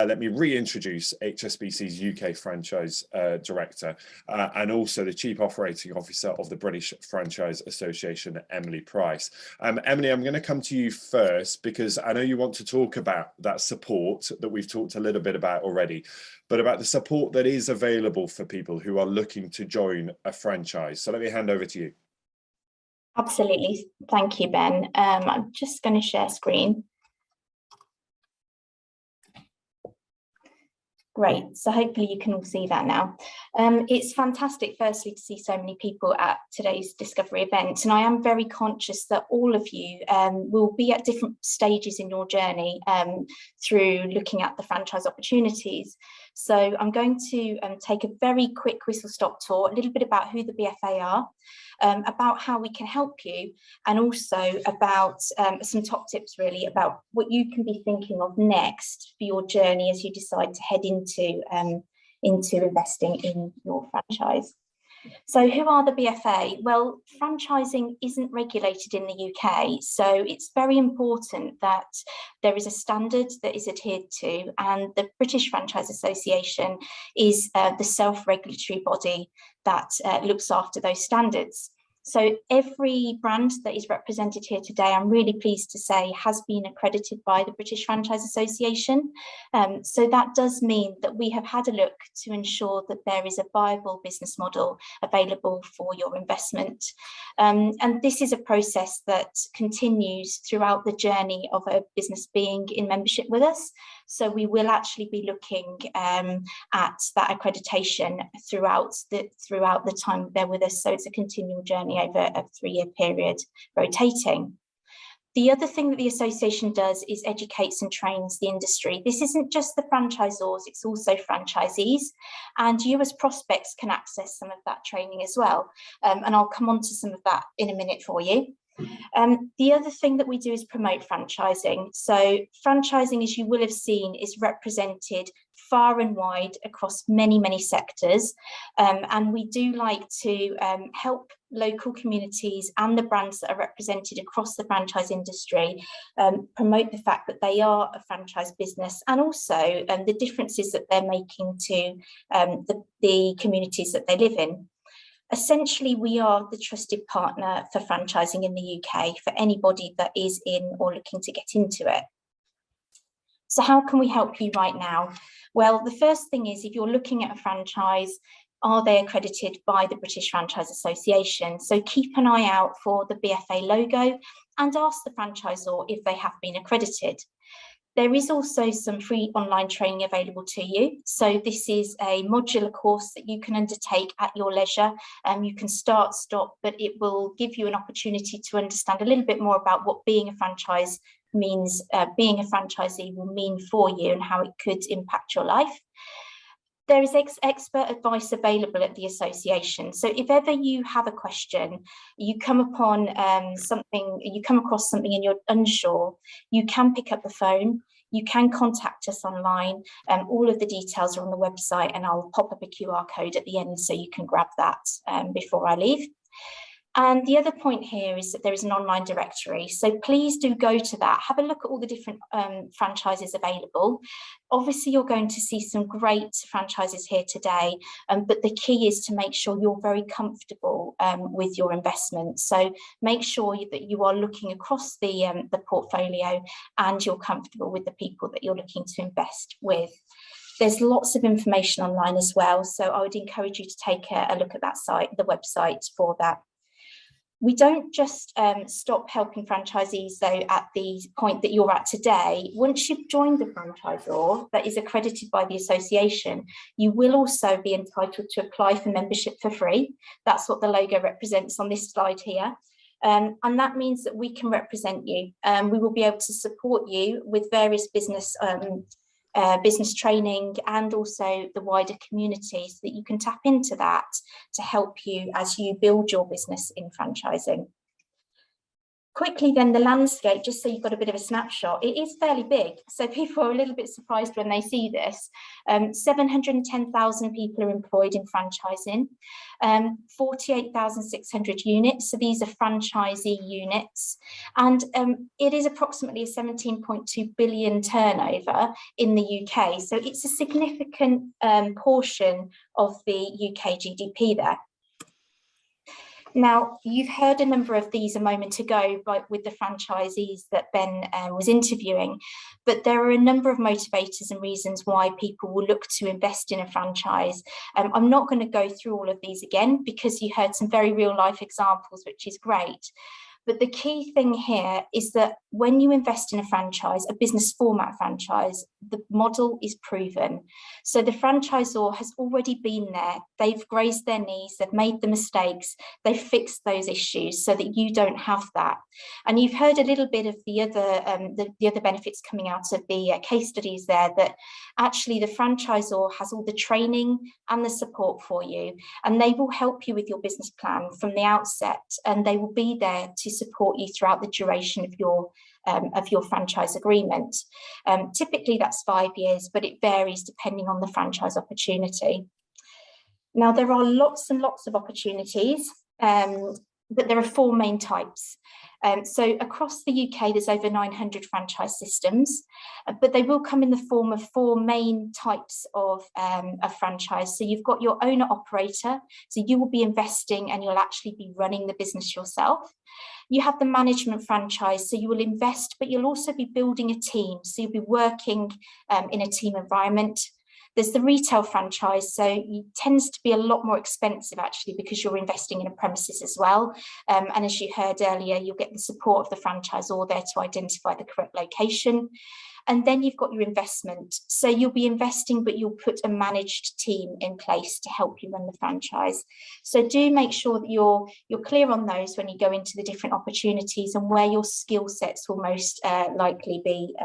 let me reintroduce HSBC's UK Franchise Director and also the Chief Operating Officer of the British Franchise Association, Emily Price. Emily, I'm going to come to you first because I know you want to talk about that support that we've talked a little bit about already, but about the support that is available for people who are looking to join a franchise. So let me hand over to you. Absolutely. Thank you, Ben. I'm just going to share screen. Great, so hopefully you can all see that now. It's fantastic, firstly, to see so many people at today's Discovery event, and I am very conscious that all of you will be at different stages in your journey through looking at the franchise opportunities. So I'm going to take a very quick whistle-stop tour, a little bit about who the BFA are, about how we can help you, and also about some top tips really about what you can be thinking of next for your journey as you decide to head into investing in your franchise. So who are the BFA? Well, franchising isn't regulated in the UK, so it's very important that there is a standard that is adhered to, and the British Franchise Association is the self-regulatory body that looks after those standards. So every brand that is represented here today, I'm really pleased to say, has been accredited by the British Franchise Association. So that does mean that we have had a look to ensure that there is a viable business model available for your investment. And this is a process that continues throughout the journey of a business being in membership with us. So we will actually be looking at that accreditation throughout the time they're with us. So it's a continual journey over a 3-year period, rotating. The other thing that the association does is educates and trains the industry. This isn't just the franchisors, it's also franchisees, and you as prospects can access some of that training as well. And I'll come on to some of that in a minute for you. The other thing that we do is promote franchising. So franchising, as you will have seen, is represented far and wide across many, many sectors. And we do like to help local communities and the brands that are represented across the franchise industry promote the fact that they are a franchise business, and also the differences that they're making to the communities that they live in. Essentially, we are the trusted partner for franchising in the UK for anybody that is in or looking to get into it. So how can we help you right now? Well, the first thing is, if you're looking at a franchise, are they accredited by the British Franchise Association? So keep an eye out for the BFA logo and ask the franchisor if they have been accredited. There is also some free online training available to you. So this is a modular course that you can undertake at your leisure. You can start, stop, but it will give you an opportunity to understand a little bit more about what being a franchise means, being a franchisee will mean for you and how it could impact your life. There is expert advice available at the association. So if ever you have a question, you come upon you come across something and you're unsure, you can pick up the phone, you can contact us online. All of the details are on the website, and I'll pop up a QR code at the end so you can grab that before I leave. And the other point here is that there is an online directory. So please do go to that, have a look at all the different franchises available. Obviously, you're going to see some great franchises here today, but the key is to make sure you're very comfortable with your investment. So make sure that you are looking across the portfolio and you're comfortable with the people that you're looking to invest with. There's lots of information online as well, so I would encourage you to take a look at that site, the website for that. We don't just stop helping franchisees though at the point that you're at today. Once you've joined the franchisor that is accredited by the association, you will also be entitled to apply for membership for free. That's what the logo represents on this slide here. And that means that we can represent you. We will be able to support you with various business training and also the wider community, so that you can tap into that to help you as you build your business in franchising. Quickly then, the landscape, just so you've got a bit of a snapshot, it is fairly big. So people are a little bit surprised when they see this. 710,000 people are employed in franchising, 48,600 units. So these are franchisee units. And it is approximately a 17.2 billion turnover in the UK. So it's a significant portion of the UK GDP there. Now, you've heard a number of these a moment ago with the franchisees that Ben was interviewing, but there are a number of motivators and reasons why people will look to invest in a franchise. I'm not going to go through all of these again because you heard some very real life examples, which is great. But the key thing here is that when you invest in a franchise, a business format franchise, the model is proven. So the franchisor has already been there. They've grazed their knees, they've made the mistakes, they've fixed those issues so that you don't have that. And you've heard a little bit of the other benefits coming out of the case studies there, that actually the franchisor has all the training and the support for you, and they will help you with your business plan from the outset, and they will be there to support you throughout the duration of your franchise agreement. Typically that's 5 years, but it varies depending on the franchise opportunity. Now, there are lots and lots of opportunities, but there are 4 main types. So across the UK, there's over 900 franchise systems, but they will come in the form of 4 main types of a franchise. So you've got your owner operator, so you will be investing and you'll actually be running the business yourself. You have the management franchise, so you will invest, but you'll also be building a team. So you'll be working in a team environment. There's the retail franchise, so it tends to be a lot more expensive actually because you're investing in a premises as well. And as you heard earlier, you'll get the support of the franchisor there to identify the correct location. And then you've got your investment. So you'll be investing, but you'll put a managed team in place to help you run the franchise. So do make sure that you're clear on those when you go into the different opportunities and where your skill sets will most likely be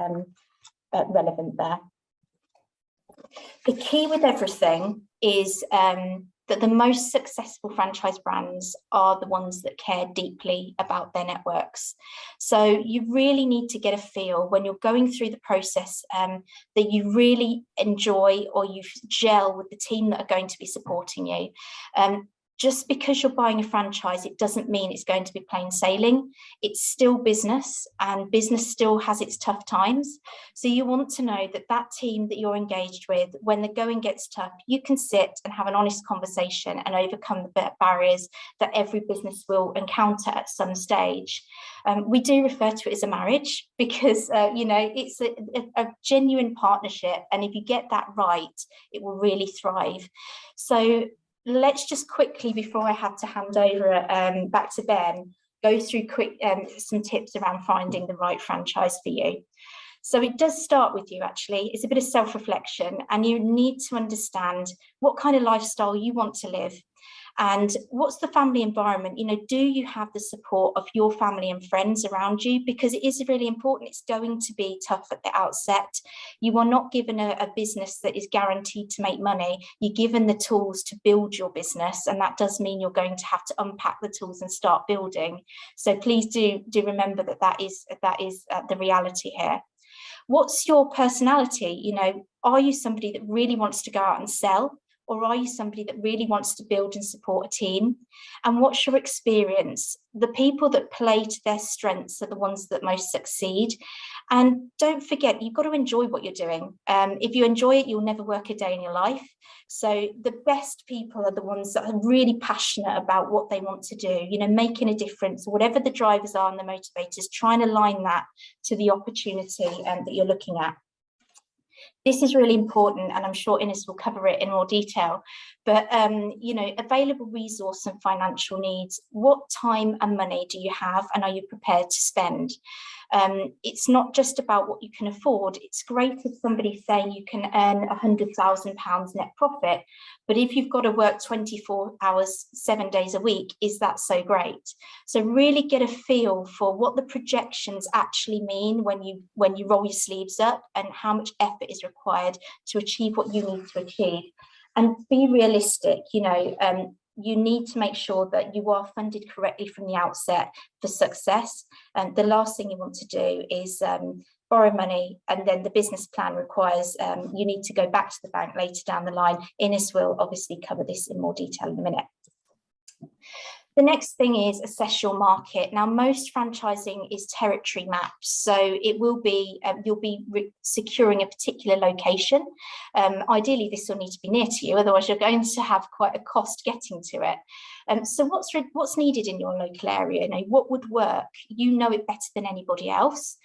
relevant there. The key with everything is that the most successful franchise brands are the ones that care deeply about their networks. So you really need to get a feel when you're going through the process that you really enjoy or you gel with the team that are going to be supporting you. Just because you're buying a franchise, it doesn't mean it's going to be plain sailing. It's still business, and business still has its tough times. So you want to know that that team that you're engaged with, when the going gets tough, you can sit and have an honest conversation and overcome the barriers that every business will encounter at some stage. We do refer to it as a marriage because, it's a genuine partnership. And if you get that right, it will really thrive. So let's just quickly, before I have to hand over back to Ben, go through some tips around finding the right franchise for you. So it does start with you, actually. It's a bit of self-reflection, and you need to understand what kind of lifestyle you want to live. And what's the family environment? Do you have the support of your family and friends around you? Because it is really important. It's going to be tough at the outset. You are not given a business that is guaranteed to make money. You're given the tools to build your business. And that does mean you're going to have to unpack the tools and start building. So please do remember that is the reality here. What's your personality? Are you somebody that really wants to go out and sell? Or are you somebody that really wants to build and support a team? And what's your experience? The people that play to their strengths are the ones that most succeed. And don't forget, you've got to enjoy what you're doing. If you enjoy it, you'll never work a day in your life. So the best people are the ones that are really passionate about what they want to do, making a difference, whatever the drivers are and the motivators, try and align that to the opportunity that you're looking at. This is really important, and I'm sure Ines will cover it in more detail, but available resource and financial needs. What time and money do you have, and are you prepared to spend? It's not just about what you can afford. It's great if somebody's saying you can earn £100,000 net profit, but if you've got to work 24 hours, 7 days a week, is that so great? So really get a feel for what the projections actually mean when you roll your sleeves up, and how much effort is required to achieve what you need to achieve. And be realistic. you need to make sure that you are funded correctly from the outset for success. And the last thing you want to do is borrow money, and then the business plan requires you need to go back to the bank later down the line. Ines will obviously cover this in more detail in a minute. The next thing is assess your market. Now, most franchising is territory maps, so it will be you'll be securing a particular location. Ideally, this will need to be near to you, otherwise you're going to have quite a cost getting to it. So what's needed in your local area? You know, what would work? You know it better than anybody else.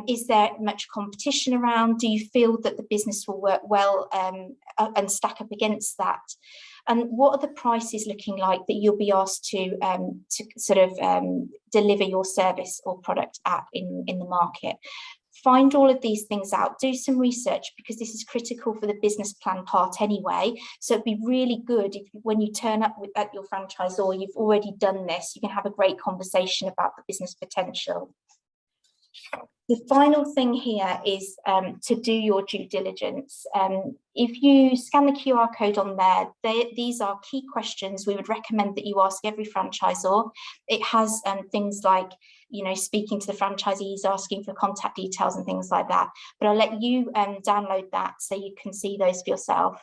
Is there much competition around? Do you feel that the business will work well and stack up against that? And what are the prices looking like that you'll be asked to sort of deliver your service or product at in the market? Find all of these things out, do some research, because this is critical for the business plan part anyway. So it'd be really good if when you turn up at your franchisor, you've already done this, you can have a great conversation about the business potential. The final thing here is to do your due diligence. If you scan the QR code on there, these are key questions we would recommend that you ask every franchisor. It has things like, you know, speaking to the franchisees, asking for contact details and things like that. But I'll let you download that so you can see those for yourself.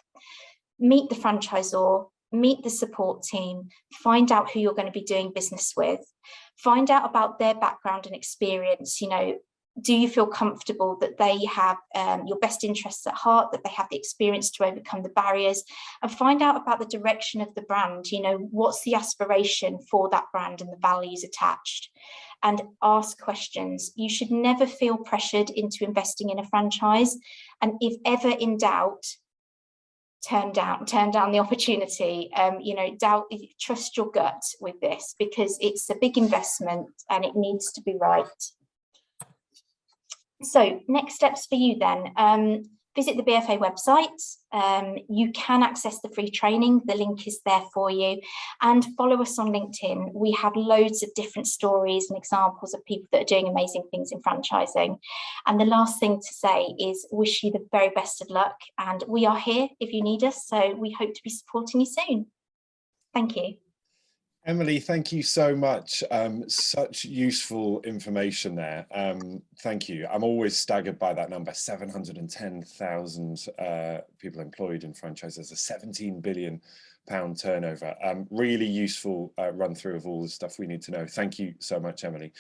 Meet the franchisor, meet the support team, find out who you're going to be doing business with, find out about their background and experience. You know, do you feel comfortable that they have your best interests at heart, that they have the experience to overcome the barriers, and find out about the direction of the brand. You know, what's the aspiration for that brand and the values attached, and ask questions. You should never feel pressured into investing in a franchise, and if ever in doubt, turn down the opportunity. You know, trust your gut with this, because it's a big investment and it needs to be right. So next steps for you then, visit the BFA website. You can access the free training, the link is there for you, and follow us on LinkedIn. We have loads of different stories and examples of people that are doing amazing things in franchising. And the last thing to say is wish you the very best of luck, and we are here if you need us, so we hope to be supporting you soon. Thank you. Emily, thank you so much. Such useful information there. Thank you. I'm always staggered by that number, 710,000 people employed in franchises, a £17 billion turnover. Really useful run through of all the stuff we need to know. Thank you so much, Emily.